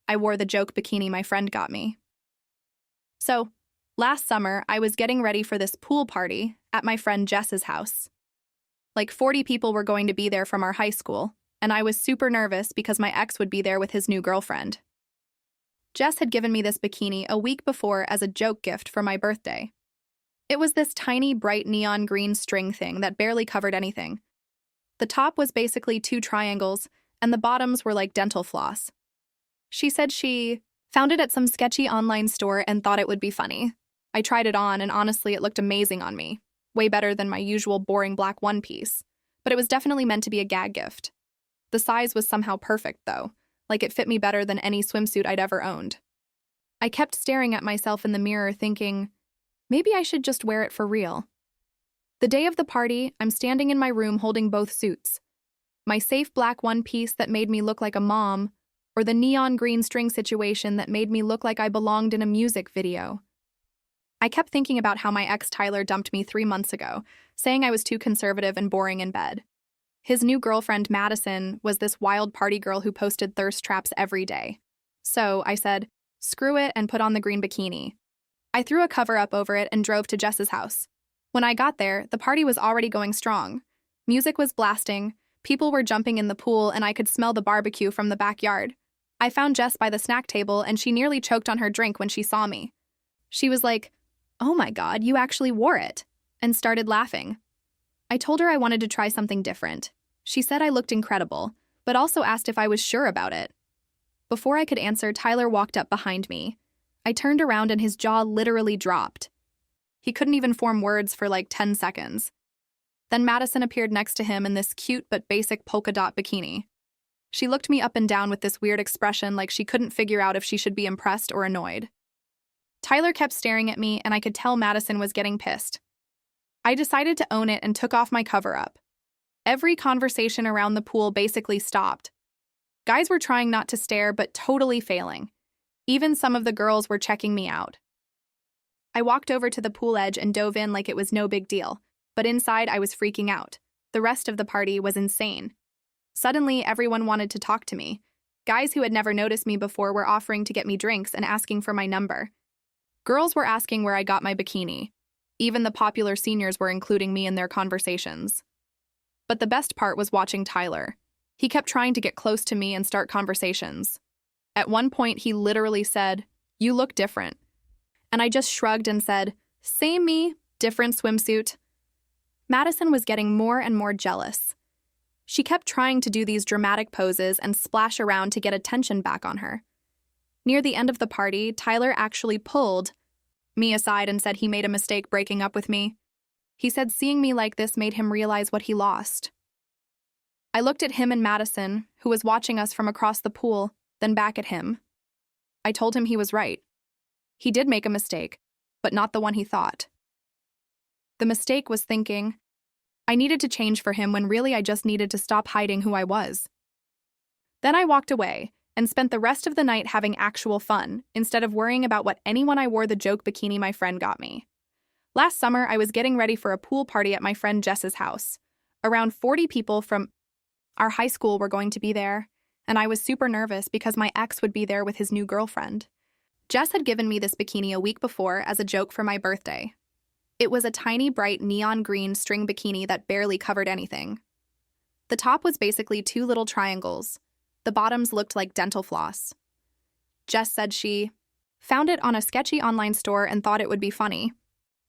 I wore the joke bikini my friend got me. So, last summer, I was getting ready for this pool party at my friend Jess's house. Like 40 people were going to be there from our high school, and I was super nervous because my ex would be there with his new girlfriend. Jess had given me this bikini a week before as a joke gift for my birthday. It was this tiny, bright neon green string thing that barely covered anything. The top was basically 2 triangles, and the bottoms were like dental floss. She said she found it at some sketchy online store and thought it would be funny. I tried it on, and honestly, it looked amazing on me. Way better than my usual boring black one-piece. But it was definitely meant to be a gag gift. The size was somehow perfect, though. Like it fit me better than any swimsuit I'd ever owned. I kept staring at myself in the mirror thinking, maybe I should just wear it for real. The day of the party, I'm standing in my room holding both suits. My safe black one-piece that made me look like a mom, or the neon green string situation that made me look like I belonged in a music video. I kept thinking about how my ex Tyler dumped me 3 months ago, saying I was too conservative and boring in bed. His new girlfriend, Madison, was this wild party girl who posted thirst traps every day. So I said, screw it, and put on the green bikini. I threw a cover up over it and drove to Jess's house. When I got there, the party was already going strong. Music was blasting, people were jumping in the pool, and I could smell the barbecue from the backyard. I found Jess by the snack table, and she nearly choked on her drink when she saw me. She was like, "Oh my God, you actually wore it," and started laughing. I told her I wanted to try something different. She said I looked incredible, but also asked if I was sure about it. Before I could answer, Tyler walked up behind me. I turned around and his jaw literally dropped. He couldn't even form words for like 10 seconds. Then Madison appeared next to him in this cute but basic polka dot bikini. She looked me up and down with this weird expression like she couldn't figure out if she should be impressed or annoyed. Tyler kept staring at me, and I could tell Madison was getting pissed. I decided to own it and took off my cover-up. Every conversation around the pool basically stopped. Guys were trying not to stare, but totally failing. Even some of the girls were checking me out. I walked over to the pool edge and dove in like it was no big deal, but inside I was freaking out. The rest of the party was insane. Suddenly, everyone wanted to talk to me. Guys who had never noticed me before were offering to get me drinks and asking for my number. Girls were asking where I got my bikini. Even the popular seniors were including me in their conversations. But the best part was watching Tyler. He kept trying to get close to me and start conversations. At one point, he literally said, "You look different." And I just shrugged and said, "Same me, different swimsuit." Madison was getting more and more jealous. She kept trying to do these dramatic poses and splash around to get attention back on her. Near the end of the party, Tyler actually pulled me aside and said he made a mistake breaking up with me. He said seeing me like this made him realize what he lost. I looked at him and Madison, who was watching us from across the pool, then back at him. I told him he was right. He did make a mistake, but not the one he thought. The mistake was thinking I needed to change for him when really I just needed to stop hiding who I was. Then I walked away and spent the rest of the night having actual fun, instead of worrying about what anyone I wore the joke bikini my friend got me. Last summer, I was getting ready for a pool party at my friend Jess's house. Around 40 people from our high school were going to be there, and I was super nervous because my ex would be there with his new girlfriend. Jess had given me this bikini a week before as a joke for my birthday. It was a tiny, bright, neon green string bikini that barely covered anything. The top was basically 2 little triangles. The bottoms looked like dental floss. Jess said she found it on a sketchy online store and thought it would be funny.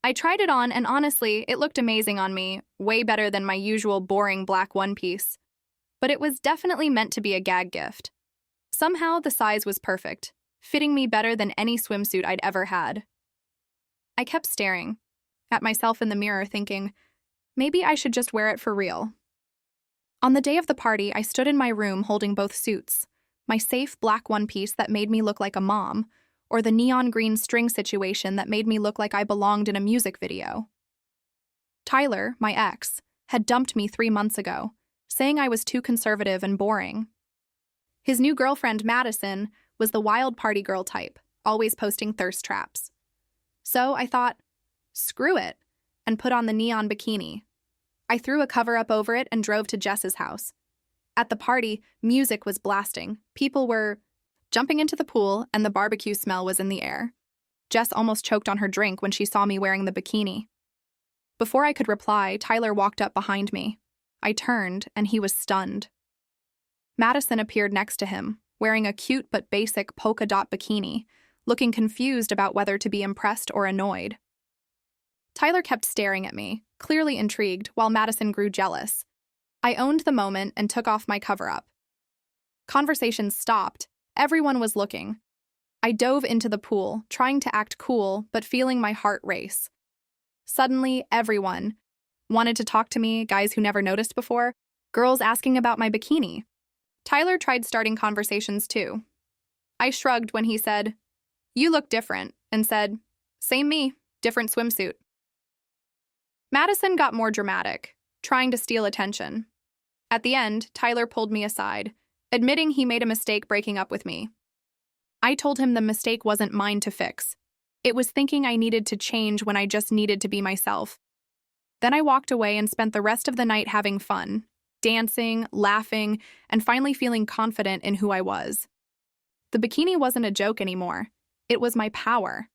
I tried it on, and honestly, it looked amazing on me, way better than my usual boring black one-piece. But it was definitely meant to be a gag gift. Somehow, the size was perfect, fitting me better than any swimsuit I'd ever had. I kept staring at myself in the mirror thinking, maybe I should just wear it for real. On the day of the party, I stood in my room holding both suits, my safe black one-piece that made me look like a mom, or the neon green string situation that made me look like I belonged in a music video. Tyler, my ex, had dumped me 3 months ago, saying I was too conservative and boring. His new girlfriend, Madison, was the wild party girl type, always posting thirst traps. So I thought, screw it, and put on the neon bikini. I threw a cover up over it and drove to Jess's house. At the party, music was blasting. People were jumping into the pool, and the barbecue smell was in the air. Jess almost choked on her drink when she saw me wearing the bikini. Before I could reply, Tyler walked up behind me. I turned, and he was stunned. Madison appeared next to him, wearing a cute but basic polka dot bikini, looking confused about whether to be impressed or annoyed. Tyler kept staring at me, clearly intrigued, while Madison grew jealous. I owned the moment and took off my cover-up. Conversations stopped. Everyone was looking. I dove into the pool, trying to act cool, but feeling my heart race. Suddenly, everyone wanted to talk to me, guys who never noticed before, girls asking about my bikini. Tyler tried starting conversations too. I shrugged when he said, "You look different," and said, "Same me, different swimsuit." Madison got more dramatic, trying to steal attention. At the end, Tyler pulled me aside, admitting he made a mistake breaking up with me. I told him the mistake wasn't mine to fix. It was thinking I needed to change when I just needed to be myself. Then I walked away and spent the rest of the night having fun, dancing, laughing, and finally feeling confident in who I was. The bikini wasn't a joke anymore. It was my power.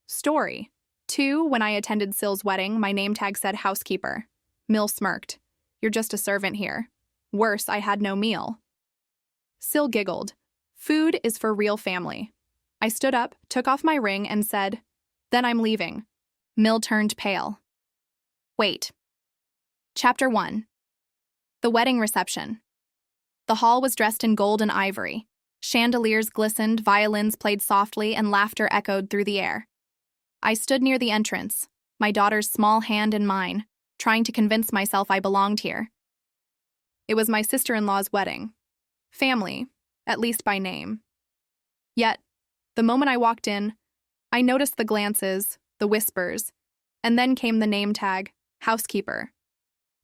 Story 2. When I attended Syl's wedding, my name tag said housekeeper. Mill smirked. "You're just a servant here." Worse, I had no meal. Syl giggled. "Food is for real family." I stood up, took off my ring, and said, "Then I'm leaving." Mill turned pale. Wait. Chapter 1. The wedding reception. The hall was dressed in gold and ivory. Chandeliers glistened, violins played softly, and laughter echoed through the air. I stood near the entrance, my daughter's small hand in mine, trying to convince myself I belonged here. It was my sister-in-law's wedding. Family, at least by name. Yet, the moment I walked in, I noticed the glances, the whispers, and then came the name tag, housekeeper.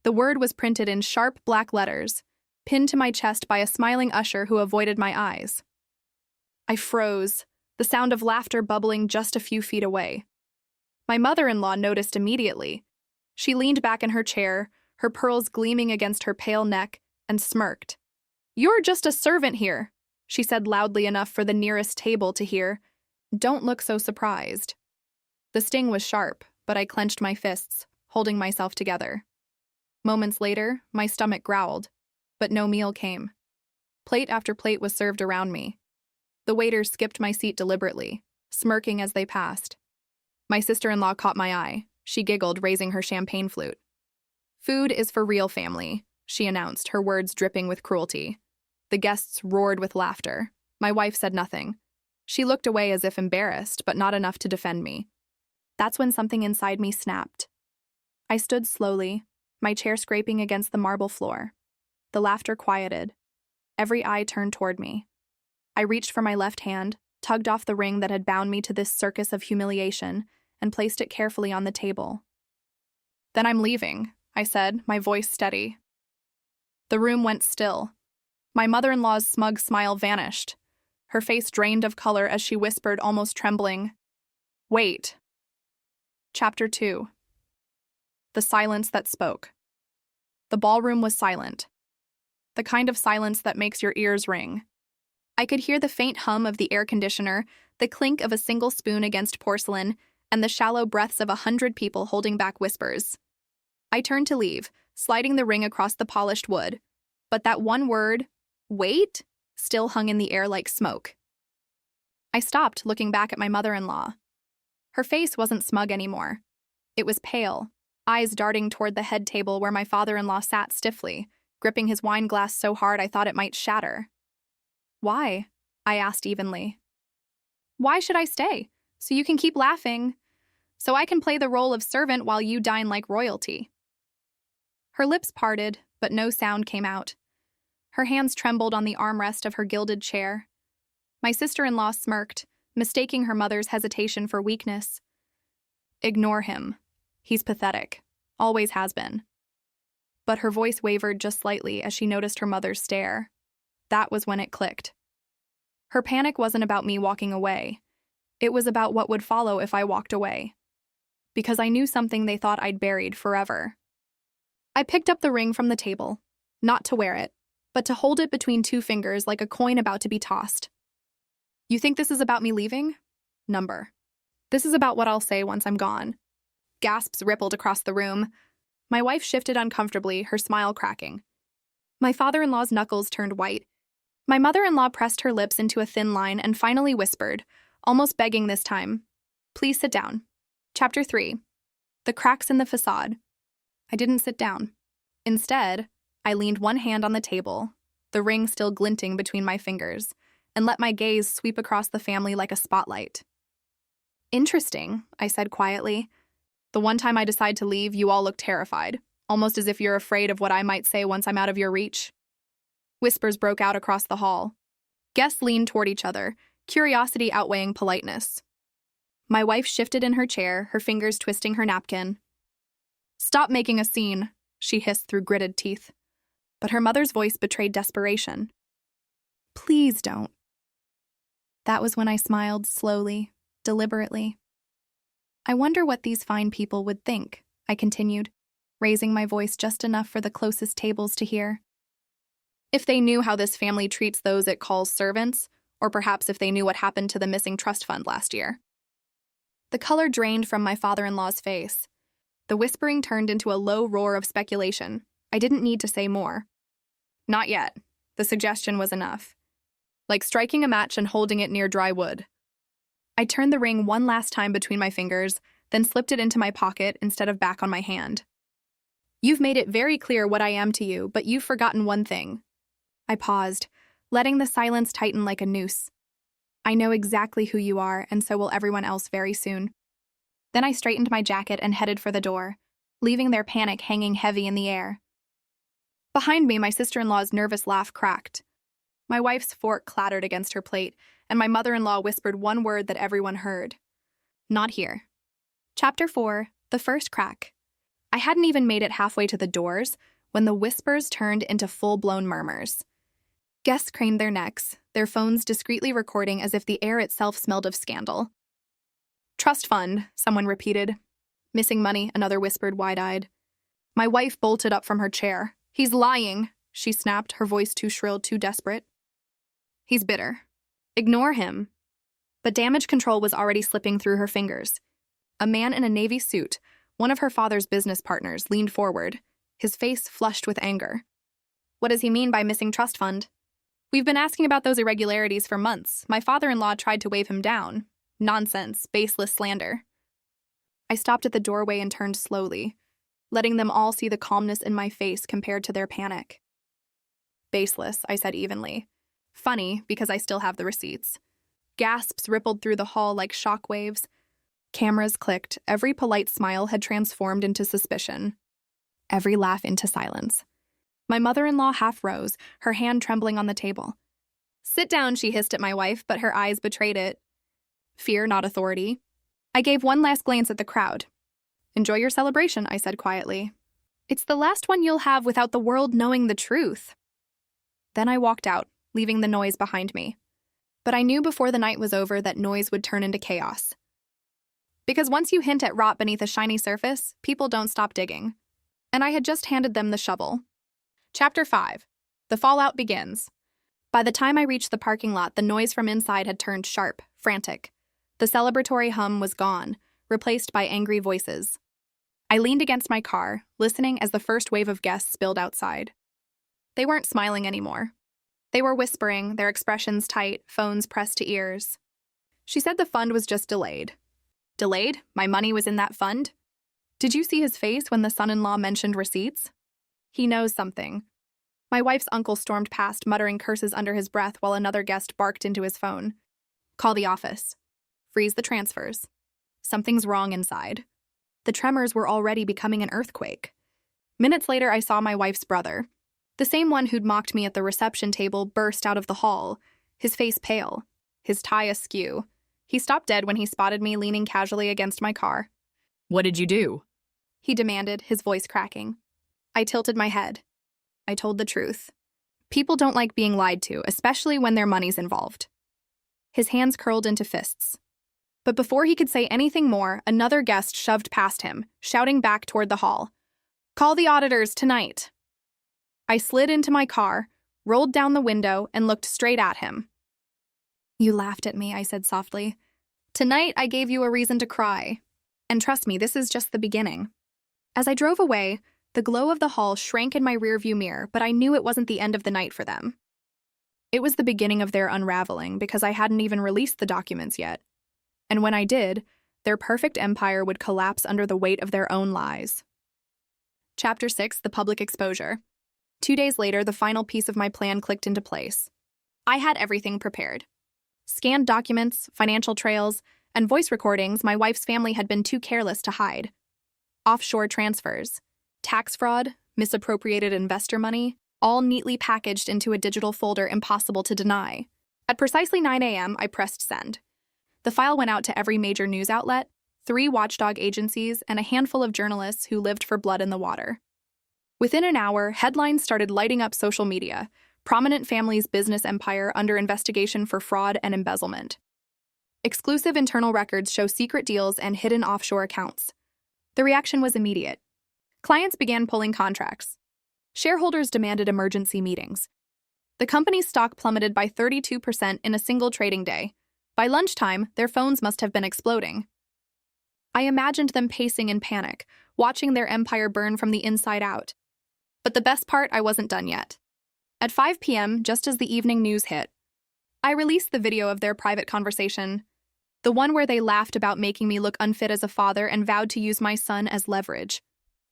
The word was printed in sharp black letters, pinned to my chest by a smiling usher who avoided my eyes. I froze, the sound of laughter bubbling just a few feet away. My mother-in-law noticed immediately. She leaned back in her chair, her pearls gleaming against her pale neck, and smirked. "You're just a servant here," she said loudly enough for the nearest table to hear. "Don't look so surprised." The sting was sharp, but I clenched my fists, holding myself together. Moments later, my stomach growled, but no meal came. Plate after plate was served around me. The waiters skipped my seat deliberately, smirking as they passed. My sister-in-law caught my eye. She giggled, raising her champagne flute. "Food is for real family," she announced, her words dripping with cruelty. The guests roared with laughter. My wife said nothing. She looked away as if embarrassed, but not enough to defend me. That's when something inside me snapped. I stood slowly, my chair scraping against the marble floor. The laughter quieted. Every eye turned toward me. I reached for my left hand, tugged off the ring that had bound me to this circus of humiliation, and placed it carefully on the table. "Then I'm leaving," I said, my voice steady. The room went still. My mother-in-law's smug smile vanished. Her face drained of color as she whispered, almost trembling, "Wait." Chapter 2. The silence that spoke. The ballroom was silent. The kind of silence that makes your ears ring. I could hear the faint hum of the air conditioner, the clink of a single spoon against porcelain, and the shallow breaths of 100 people holding back whispers. I turned to leave, sliding the ring across the polished wood. But that one word, "wait," still hung in the air like smoke. I stopped, looking back at my mother-in-law. Her face wasn't smug anymore. It was pale, eyes darting toward the head table where my father-in-law sat stiffly, gripping his wine glass so hard I thought it might shatter. "Why?" I asked evenly. "Why should I stay? So you can keep laughing. So I can play the role of servant while you dine like royalty." Her lips parted, but no sound came out. Her hands trembled on the armrest of her gilded chair. My sister-in-law smirked, mistaking her mother's hesitation for weakness. "Ignore him. He's pathetic. Always has been." But her voice wavered just slightly as she noticed her mother's stare. That was when it clicked. Her panic wasn't about me walking away. It was about what would follow if I walked away. Because I knew something they thought I'd buried forever. I picked up the ring from the table, not to wear it, but to hold it between two fingers like a coin about to be tossed. You think this is about me leaving? Number. This is about what I'll say once I'm gone. Gasps rippled across the room. My wife shifted uncomfortably, her smile cracking. My father-in-law's knuckles turned white. My mother-in-law pressed her lips into a thin line and finally whispered, almost begging this time, "Please sit down." Chapter 3. The cracks in the facade. I didn't sit down. Instead, I leaned one hand on the table, the ring still glinting between my fingers, and let my gaze sweep across the family like a spotlight. "Interesting," I said quietly. "The one time I decide to leave, you all look terrified, almost as if you're afraid of what I might say once I'm out of your reach." Whispers broke out across the hall. Guests leaned toward each other, curiosity outweighing politeness. My wife shifted in her chair, her fingers twisting her napkin. "Stop making a scene," she hissed through gritted teeth. But her mother's voice betrayed desperation. "Please don't." That was when I smiled slowly, deliberately. "I wonder what these fine people would think," I continued, raising my voice just enough for the closest tables to hear. "If they knew how this family treats those it calls servants, or perhaps if they knew what happened to the missing trust fund last year." The color drained from my father-in-law's face. The whispering turned into a low roar of speculation. I didn't need to say more. Not yet. The suggestion was enough. Like striking a match and holding it near dry wood. I turned the ring one last time between my fingers, then slipped it into my pocket instead of back on my hand. "You've made it very clear what I am to you, but you've forgotten one thing." I paused, letting the silence tighten like a noose. "I know exactly who you are, and so will everyone else very soon." Then I straightened my jacket and headed for the door, leaving their panic hanging heavy in the air. Behind me, my sister-in-law's nervous laugh cracked. My wife's fork clattered against her plate, and my mother-in-law whispered one word that everyone heard. "Not here." Chapter 4. The First Crack. I hadn't even made it halfway to the doors when the whispers turned into full-blown murmurs. Guests craned their necks, their phones discreetly recording as if the air itself smelled of scandal. "Trust fund," someone repeated. "Missing money," another whispered wide-eyed. My wife bolted up from her chair. "He's lying," she snapped, her voice too shrill, too desperate. "He's bitter. Ignore him." But damage control was already slipping through her fingers. A man in a navy suit, one of her father's business partners, leaned forward, his face flushed with anger. "What does he mean by missing trust fund?" "We've been asking about those irregularities for months. My father-in-law tried to wave him down. Nonsense, baseless slander." I stopped at the doorway and turned slowly, letting them all see the calmness in my face compared to their panic. "Baseless," I said evenly. Funny, because I still have the receipts. Gasps rippled through the hall like shock waves. Cameras clicked. Every polite smile had transformed into suspicion. Every laugh into silence. My mother-in-law half rose, her hand trembling on the table. "Sit down," she hissed at my wife, but her eyes betrayed it. Fear, not authority. I gave one last glance at the crowd. "Enjoy your celebration," I said quietly. "It's the last one you'll have without the world knowing the truth." Then I walked out, leaving the noise behind me. But I knew before the night was over that noise would turn into chaos. Because once you hint at rot beneath a shiny surface, people don't stop digging. And I had just handed them the shovel. Chapter 5. The fallout begins. By the time I reached the parking lot, the noise from inside had turned sharp, frantic. The celebratory hum was gone, replaced by angry voices. I leaned against my car, listening as the first wave of guests spilled outside. They weren't smiling anymore. They were whispering, their expressions tight, phones pressed to ears. "She said the fund was just delayed." Delayed? My money was in that fund? Did you see his face when the son-in-law mentioned receipts? He knows something. My wife's uncle stormed past, muttering curses under his breath while another guest barked into his phone. "Call the office. Freeze the transfers. Something's wrong inside." The tremors were already becoming an earthquake. Minutes later, I saw my wife's brother. The same one who'd mocked me at the reception table burst out of the hall, his face pale, his tie askew. He stopped dead when he spotted me leaning casually against my car. "What did you do?" he demanded, his voice cracking. I tilted my head. I told the truth. People don't like being lied to, especially when their money's involved. His hands curled into fists. But before he could say anything more, another guest shoved past him, shouting back toward the hall. "Call the auditors tonight." I slid into my car, rolled down the window, and looked straight at him. "You laughed at me," I said softly. "Tonight, I gave you a reason to cry. And trust me, this is just the beginning." As I drove away, the glow of the hall shrank in my rearview mirror, but I knew it wasn't the end of the night for them. It was the beginning of their unraveling because I hadn't even released the documents yet. And when I did, their perfect empire would collapse under the weight of their own lies. Chapter 6: The Public Exposure. 2 days later, the final piece of my plan clicked into place. I had everything prepared. Scanned documents, financial trails, and voice recordings my wife's family had been too careless to hide. Offshore transfers, tax fraud, misappropriated investor money, all neatly packaged into a digital folder impossible to deny. At precisely 9 a.m., I pressed send. The file went out to every major news outlet, 3 watchdog agencies, and a handful of journalists who lived for blood in the water. Within an hour, headlines started lighting up social media: prominent family's business empire under investigation for fraud and embezzlement. Exclusive internal records show secret deals and hidden offshore accounts. The reaction was immediate. Clients began pulling contracts. Shareholders demanded emergency meetings. The company's stock plummeted by 32% in a single trading day. By lunchtime, their phones must have been exploding. I imagined them pacing in panic, watching their empire burn from the inside out. But the best part, I wasn't done yet. At 5 p.m., just as the evening news hit, I released the video of their private conversation, the one where they laughed about making me look unfit as a father and vowed to use my son as leverage.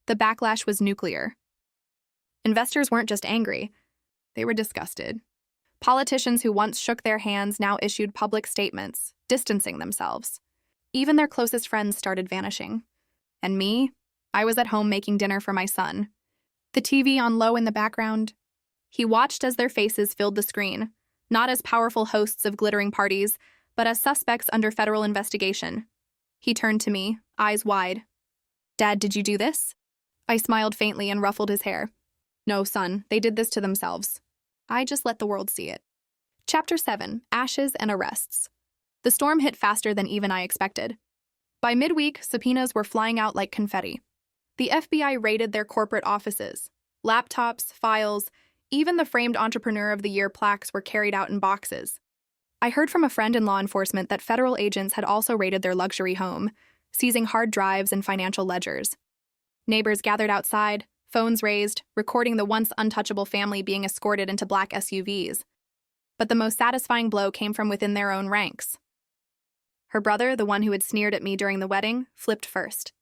The backlash was nuclear. Investors weren't just angry, they were disgusted. Politicians who once shook their hands now issued public statements, distancing themselves. Even their closest friends started vanishing. And me? I was at home making dinner for my son. The TV on low in the background. He watched as their faces filled the screen, not as powerful hosts of glittering parties, but as suspects under federal investigation. He turned to me, eyes wide. "Dad, did you do this?" I smiled faintly and ruffled his hair. "No, son, they did this to themselves. I just let the world see it." Chapter 7: Ashes and Arrests. The storm hit faster than even I expected. By midweek, subpoenas were flying out like confetti. The FBI raided their corporate offices. Laptops, files, even the framed Entrepreneur of the Year plaques were carried out in boxes. I heard from a friend in law enforcement that federal agents had also raided their luxury home, seizing hard drives and financial ledgers. Neighbors gathered outside, phones raised, recording the once untouchable family being escorted into black SUVs. But the most satisfying blow came from within their own ranks. Her brother, the one who had sneered at me during the wedding, flipped first.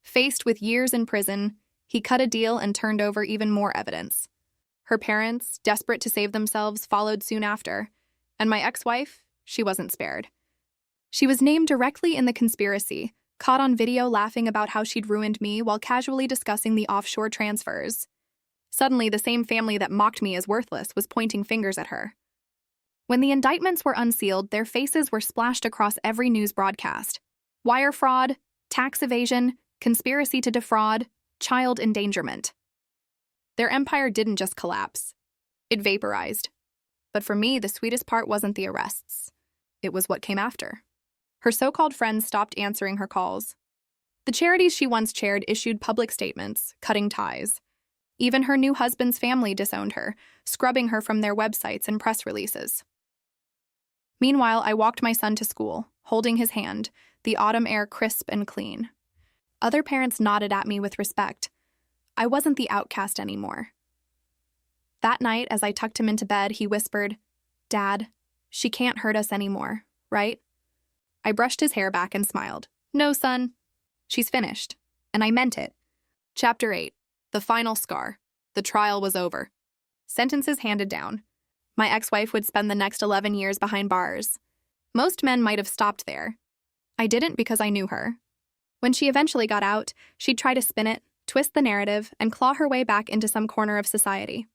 Faced with years in prison, he cut a deal and turned over even more evidence. Her parents, desperate to save themselves, followed soon after. And my ex-wife, she wasn't spared. She was named directly in the conspiracy, caught on video laughing about how she'd ruined me while casually discussing the offshore transfers. Suddenly, the same family that mocked me as worthless was pointing fingers at her. When the indictments were unsealed, their faces were splashed across every news broadcast. Wire fraud, tax evasion, conspiracy to defraud, child endangerment. Their empire didn't just collapse. It vaporized. But for me, the sweetest part wasn't the arrests. It was what came after. Her so-called friends stopped answering her calls. The charities she once chaired issued public statements, cutting ties. Even her new husband's family disowned her, scrubbing her from their websites and press releases. Meanwhile, I walked my son to school, holding his hand, the autumn air crisp and clean. Other parents nodded at me with respect. I wasn't the outcast anymore. That night, as I tucked him into bed, he whispered, "Dad, she can't hurt us anymore, right?" I brushed his hair back and smiled. "No, son. She's finished." And I meant it. Chapter 8. The Final Scar. The trial was over. Sentences handed down. My ex-wife would spend the next 11 years behind bars. Most men might have stopped there. I didn't because I knew her. When she eventually got out, she'd try to spin it, twist the narrative, and claw her way back into some corner of society.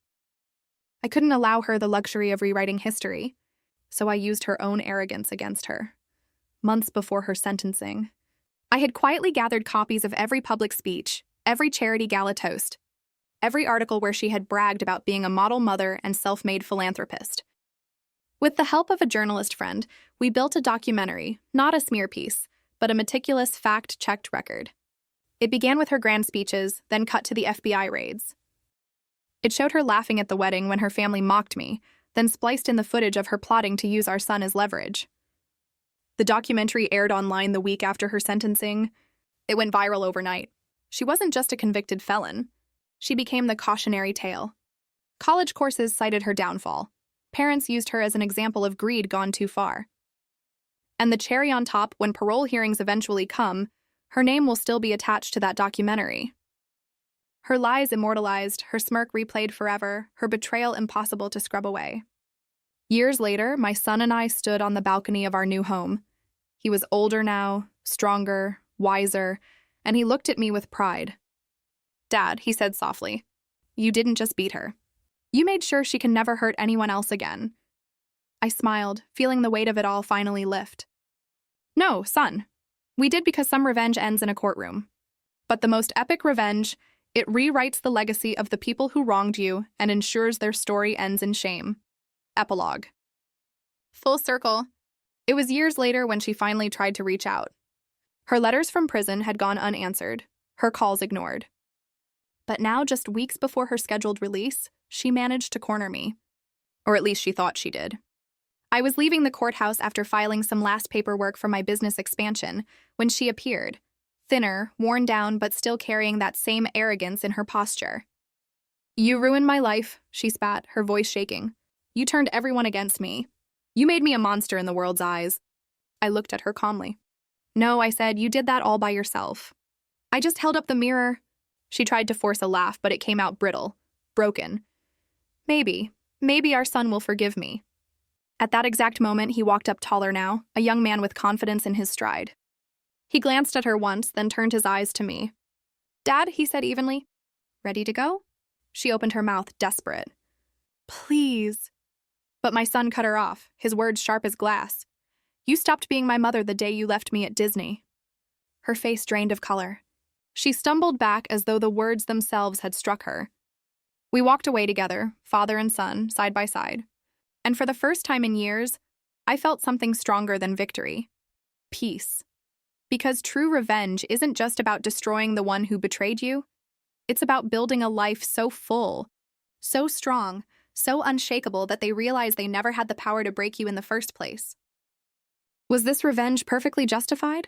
I couldn't allow her the luxury of rewriting history, so I used her own arrogance against her. Months before her sentencing, I had quietly gathered copies of every public speech, every charity gala toast, every article where she had bragged about being a model mother and self-made philanthropist. With the help of a journalist friend, we built a documentary, not a smear piece, but a meticulous fact-checked record. It began with her grand speeches, then cut to the FBI raids. It showed her laughing at the wedding when her family mocked me, then spliced in the footage of her plotting to use our son as leverage. The documentary aired online the week after her sentencing. It went viral overnight. She wasn't just a convicted felon. She became the cautionary tale. College courses cited her downfall. Parents used her as an example of greed gone too far. And the cherry on top, when parole hearings eventually come, her name will still be attached to that documentary. Her lies immortalized, her smirk replayed forever, her betrayal impossible to scrub away. Years later, my son and I stood on the balcony of our new home. He was older now, stronger, wiser, and he looked at me with pride. "Dad," he said softly, "you didn't just beat her. You made sure she can never hurt anyone else again." I smiled, feeling the weight of it all finally lift. "No, son. We did because some revenge ends in a courtroom. But the most epic revenge, it rewrites the legacy of the people who wronged you and ensures their story ends in shame." Epilogue. Full circle. It was years later when she finally tried to reach out. Her letters from prison had gone unanswered, her calls ignored. But now, just weeks before her scheduled release, she managed to corner me. Or at least she thought she did. I was leaving the courthouse after filing some last paperwork for my business expansion when she appeared, thinner, worn down, but still carrying that same arrogance in her posture. "You ruined my life," she spat, her voice shaking. "You turned everyone against me. You made me a monster in the world's eyes." I looked at her calmly. "No," I said, "you did that all by yourself. I just held up the mirror." She tried to force a laugh, but it came out brittle, broken. Maybe our son will forgive me." At that exact moment, he walked up taller now, a young man with confidence in his stride. He glanced at her once, then turned his eyes to me. "Dad," he said evenly. "Ready to go?" She opened her mouth, desperate. "Please." But my son cut her off, his words sharp as glass. "You stopped being my mother the day you left me at Disney." Her face drained of color. She stumbled back as though the words themselves had struck her. We walked away together, father and son, side by side. And for the first time in years, I felt something stronger than victory. Peace. Because true revenge isn't just about destroying the one who betrayed you. It's about building a life so full, so strong, so unshakable that they realize they never had the power to break you in the first place. Was this revenge perfectly justified?